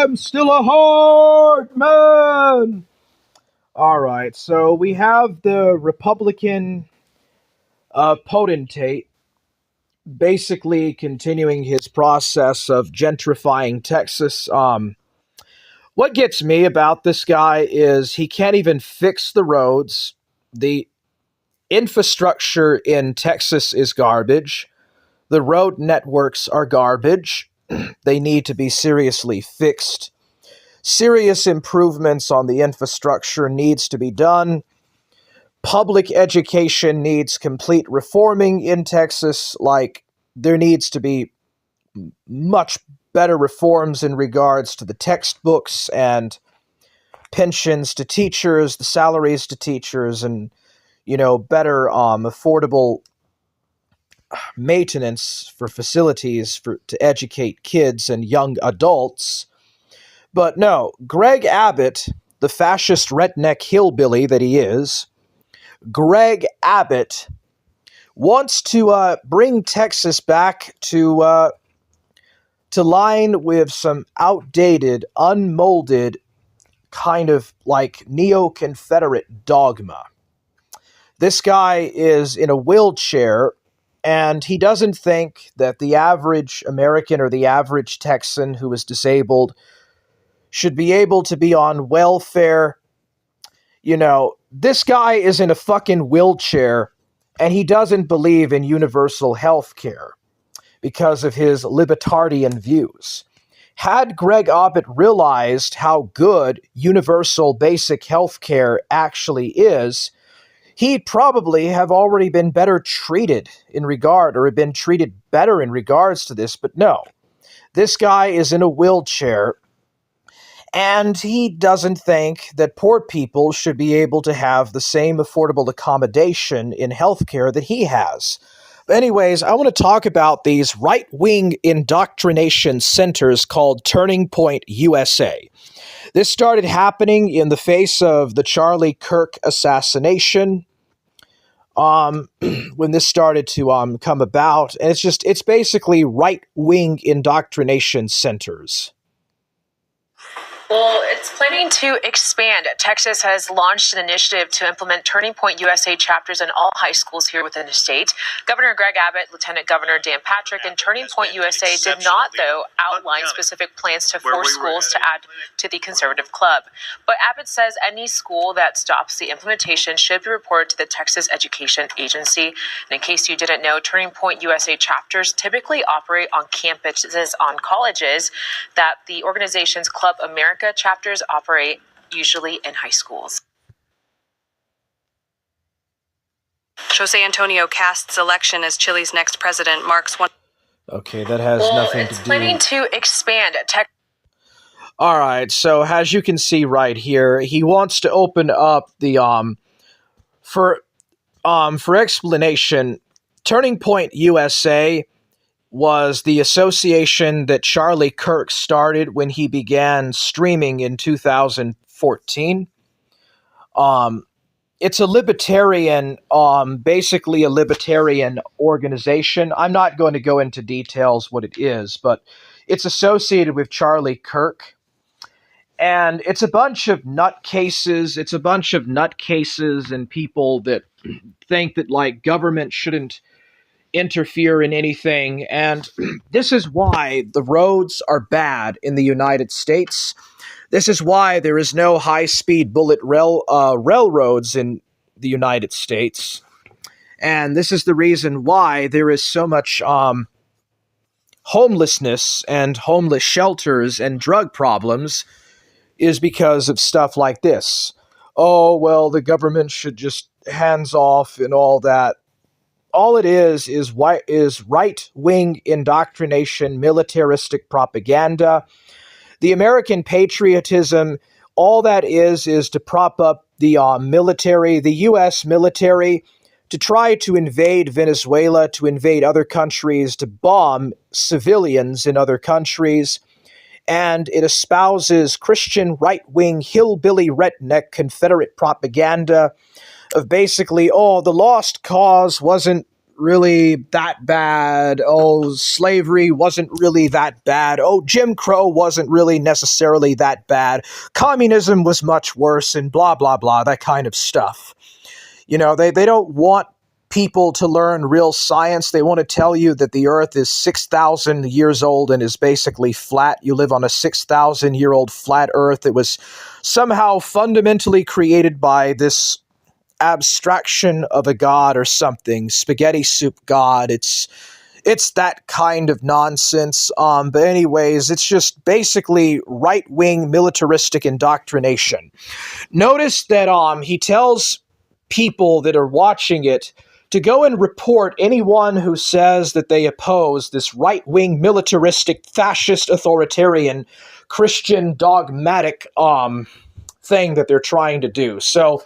I'm still a hard man. All right, so we have the Republican potentate basically continuing his process of gentrifying Texas. What gets me about this guy is he can't even fix the roads. The infrastructure in Texas is garbage. The road networks are garbage. They need to be seriously fixed. Serious improvements on the infrastructure needs to be done. Public education needs complete reforming in Texas. Like, there needs to be much better reforms in regards to the textbooks and pensions to teachers, the salaries to teachers, and, better affordable maintenance for facilities to educate kids and young adults. But no, Greg Abbott, the fascist redneck hillbilly that he is, Greg Abbott wants to bring Texas back to line with some outdated, unmolded, kind of like neo-Confederate dogma. This guy is in a wheelchair, and he doesn't think that the average American or the average Texan who is disabled should be able to be on welfare. This guy is in a fucking wheelchair, and he doesn't believe in universal health care because of his libertarian views. Had Greg Abbott realized how good universal basic health care actually is, he'd probably have already been better treated been treated better in regards to this, but no. This guy is in a wheelchair, and he doesn't think that poor people should be able to have the same affordable accommodation in healthcare that he has. But anyways, I want to talk about these right-wing indoctrination centers called Turning Point USA. This started happening in the face of the Charlie Kirk assassination. When this started to come about, and it's basically right-wing indoctrination centers. Well, it's planning to expand. Texas has launched an initiative to implement Turning Point USA chapters in all high schools here within the state. Governor Greg Abbott, Lieutenant Governor Dan Patrick, and Turning Point USA did not, though, outline specific plans to force schools to add to the conservative club. But Abbott says any school that stops the implementation should be reported to the Texas Education Agency. And in case you didn't know, Turning Point USA chapters typically operate on campuses on colleges that the organization's Club America chapters operate usually in high schools. Jose Antonio Cast's election as Chile's next president marks one. Okay, that has nothing to do. It's planning to expand. All right, so as you can see right here, he wants to open up the for explanation. Turning Point USA was the association that Charlie Kirk started when he began streaming in 2014. It's a libertarian, basically a libertarian organization. I'm not going to go into details what it is, but it's associated with Charlie Kirk. And it's a bunch of nutcases. It's a bunch of nutcases and people that think that, like, government shouldn't interfere in anything, and this is why the roads are bad in the United States. This is why there is no high-speed bullet railroads in the United States, and this is the reason why there is so much homelessness and homeless shelters and drug problems, is because of stuff like this. Oh, well, the government should just hands off and all that. All it is right-wing indoctrination, militaristic propaganda. The American patriotism, all that is to prop up the military, the U.S. military, to try to invade Venezuela, to invade other countries, to bomb civilians in other countries. And it espouses Christian right-wing hillbilly redneck Confederate propaganda of basically, the lost cause wasn't really that bad. Oh, slavery wasn't really that bad. Oh, Jim Crow wasn't really necessarily that bad. Communism was much worse, and blah, blah, blah, that kind of stuff. You know, they don't want people to learn real science. They want to tell you that the Earth is 6,000 years old and is basically flat. You live on a 6,000-year-old flat Earth that was somehow fundamentally created by this abstraction of a god or something, spaghetti soup god. It's that kind of nonsense. But anyways, it's just basically right-wing militaristic indoctrination. Notice that he tells people that are watching it to go and report anyone who says that they oppose this right-wing militaristic fascist authoritarian Christian dogmatic thing that they're trying to do. So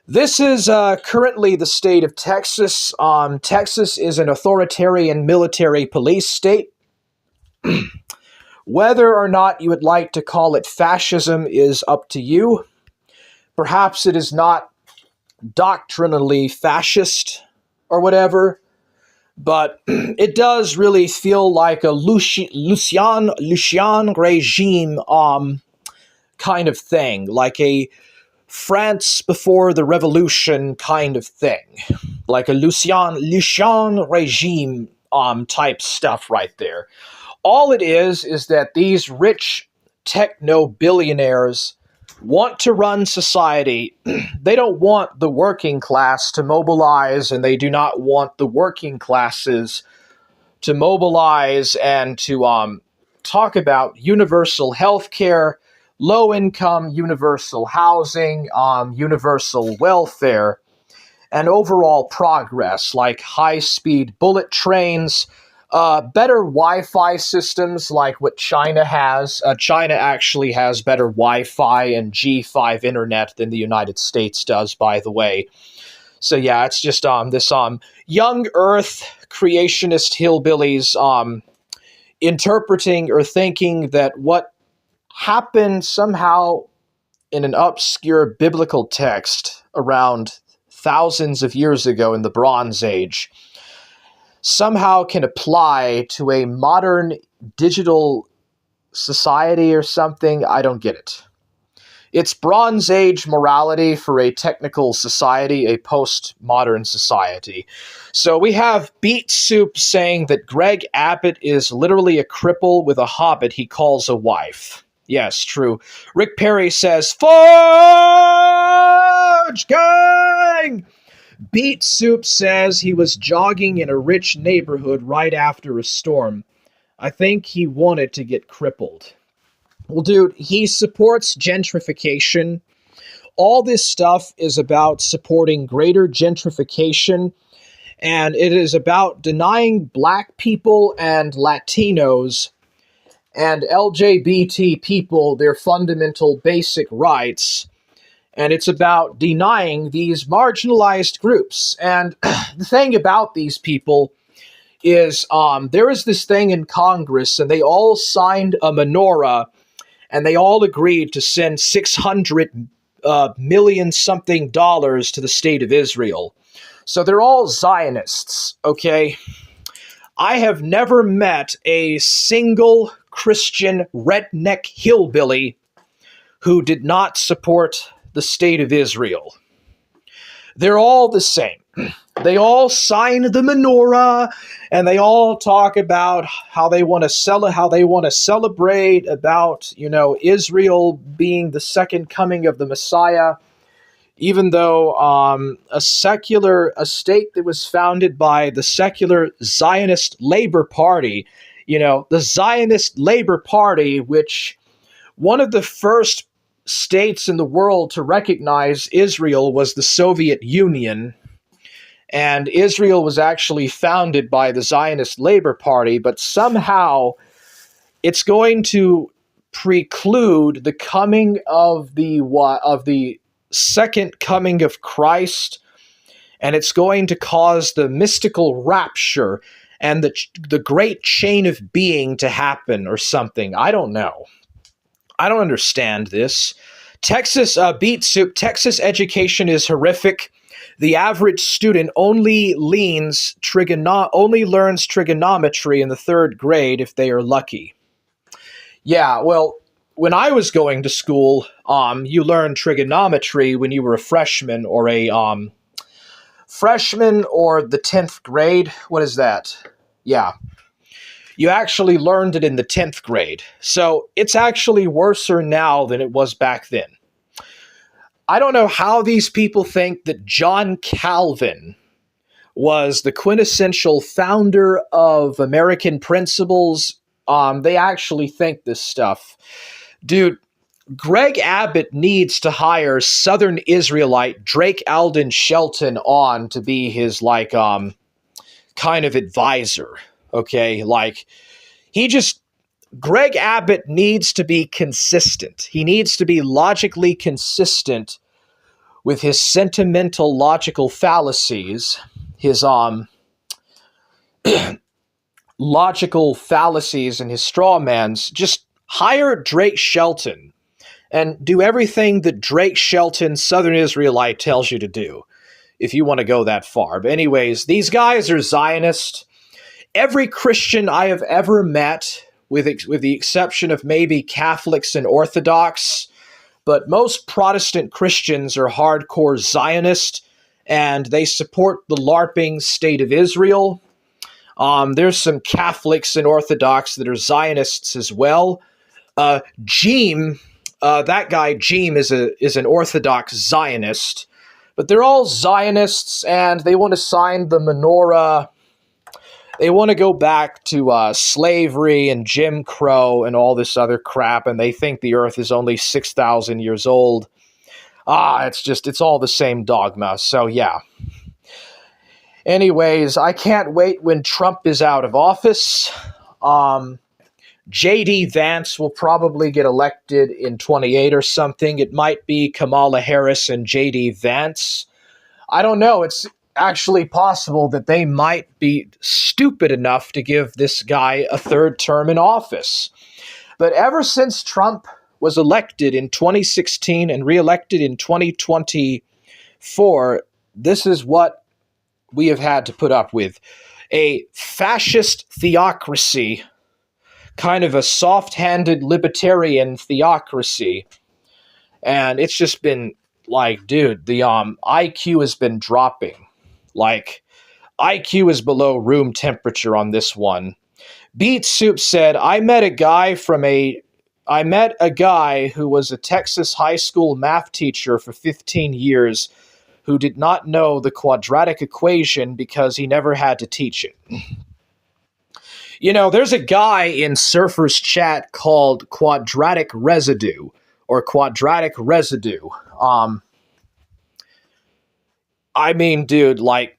this is currently the state of Texas. Texas is an authoritarian military police state. Whether or not you would like to call it fascism is up to you. Perhaps it is not doctrinally fascist or whatever, but it does really feel like a Lucien regime kind of thing, like a France before the revolution kind of thing, like a Lucien regime type stuff right there. All it is that these rich techno-billionaires want to run society. They don't want the working class to mobilize, and they do not want the working classes to mobilize and to talk about universal health care, low-income universal housing, universal welfare, and overall progress like high-speed bullet trains, better Wi-Fi systems like what China has. China actually has better Wi-Fi and G5 internet than the United States does, by the way. So yeah, it's just this young Earth creationist hillbillies interpreting or thinking that what happened somehow in an obscure biblical text around thousands of years ago in the Bronze Age somehow can apply to a modern digital society or something. I don't get it. It's Bronze Age morality for a technical society, a postmodern society. So we have Beet Soup saying that Greg Abbott is literally a cripple with a hobbit he calls a wife. Yes, true. Rick Perry says, "Forge gang!" Beet Soup says he was jogging in a rich neighborhood right after a storm. I think he wanted to get crippled. Well, dude, he supports gentrification. All this stuff is about supporting greater gentrification, and it is about denying black people and Latinos and LGBT people their fundamental basic rights. And it's about denying these marginalized groups. And the thing about these people is there is this thing in Congress, and they all signed a menorah, and they all agreed to send $600 million something to the state of Israel. So they're all Zionists, okay? I have never met a single Christian redneck hillbilly who did not support the state of Israel. They're all the same. They all sign the menorah, and they all talk about how they want to celebrate about, Israel being the second coming of the Messiah, even though a state that was founded by the secular Zionist Labor Party, the Zionist Labor Party, which one of the first states in the world to recognize Israel was the Soviet Union, and Israel was actually founded by the Zionist Labor Party, but somehow it's going to preclude the coming of the second coming of Christ, and it's going to cause the mystical rapture and the great chain of being to happen or something. I don't know. I don't understand this. Texas Beet Soup. Texas education is horrific. The average student only learns trigonometry in the third grade if they are lucky. Yeah, well, when I was going to school, you learned trigonometry when you were a freshman or the 10th grade. What is that? Yeah. You actually learned it in the 10th grade. So it's actually worser now than it was back then. I don't know how these people think that John Calvin was the quintessential founder of American principles. They actually think this stuff. Dude, Greg Abbott needs to hire Southern Israelite Drake Alden Shelton on to be his, kind of advisor. Okay? Greg Abbott needs to be consistent. He needs to be logically consistent with his sentimental logical fallacies, his logical fallacies and his straw mans. Just hire Drake Shelton and do everything that Drake Shelton, Southern Israelite, tells you to do, if you want to go that far. But anyways, these guys are Zionist. Every Christian I have ever met, with the exception of maybe Catholics and Orthodox, but most Protestant Christians are hardcore Zionist, and they support the LARPing State of Israel. There's some Catholics and Orthodox that are Zionists as well. Jeem, that guy Jeem is an Orthodox Zionist, but they're all Zionists, and they want to sign the menorah. They want to go back to slavery and Jim Crow and all this other crap, and they think the earth is only 6,000 years old. It's all the same dogma, so yeah. Anyways, I can't wait when Trump is out of office. J.D. Vance will probably get elected in 28 or something. It might be Kamala Harris and J.D. Vance. I don't know. It's actually possible that they might be stupid enough to give this guy a third term in office. But ever since Trump was elected in 2016 and reelected in 2024, this is what we have had to put up with. A fascist theocracy, kind of a soft-handed libertarian theocracy. And it's just been dude, the IQ has been dropping. IQ is below room temperature on this one. Beat Soup said, I met a guy who was a Texas high school math teacher for 15 years who did not know the quadratic equation because he never had to teach it. You know, there's a guy in Surfer's chat called Quadratic Residue, or Quadratic Residue. I mean, dude, I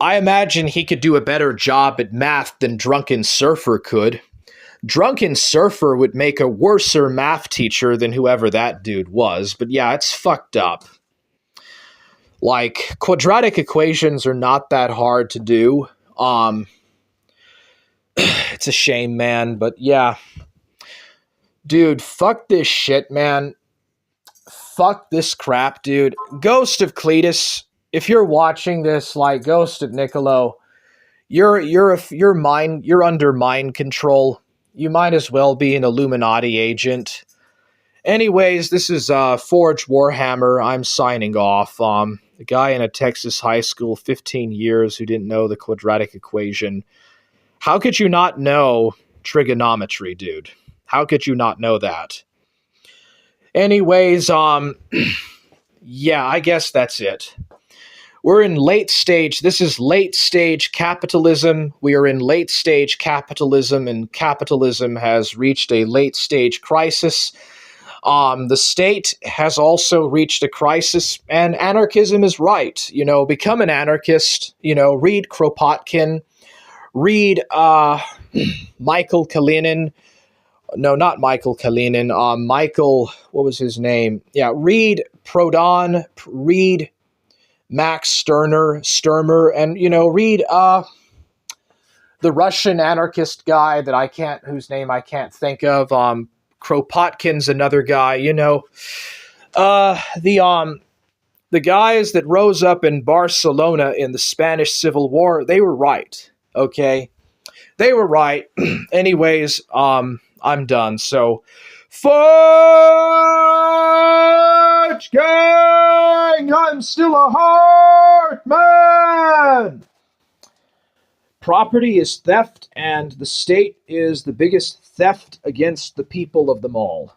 imagine he could do a better job at math than Drunken Surfer could. Drunken Surfer would make a worser math teacher than whoever that dude was, but yeah, it's fucked up. Quadratic equations are not that hard to do. It's a shame, man, but yeah. Dude, fuck this shit, man. Fuck this crap, dude. Ghost of Cletus, if you're watching this, Ghost of Niccolo, you're under mind control. You might as well be an Illuminati agent. Anyways, this is Forge Warhammer. I'm signing off. The guy in a Texas high school, 15 years, who didn't know the quadratic equation. How could you not know trigonometry, dude? How could you not know that? Anyways, yeah, I guess that's it. We're in late stage. This is late stage capitalism. We are in late stage capitalism, and capitalism has reached a late stage crisis. The state has also reached a crisis, and anarchism is right. You know, become an anarchist. You know, read Kropotkin. Read Michael Kalinin. No, not Michael Kalinin. Michael, what was his name? Yeah, read Proudhon, read Max Sturmer, and, read the Russian anarchist guy whose name I can't think of. Kropotkin's another guy, the The guys that rose up in Barcelona in the Spanish Civil War, they were right. Okay? They were right. Anyways, I'm done. So, fudge gang! I'm still a heart man! Property is theft, and the state is the biggest theft against the people of them all.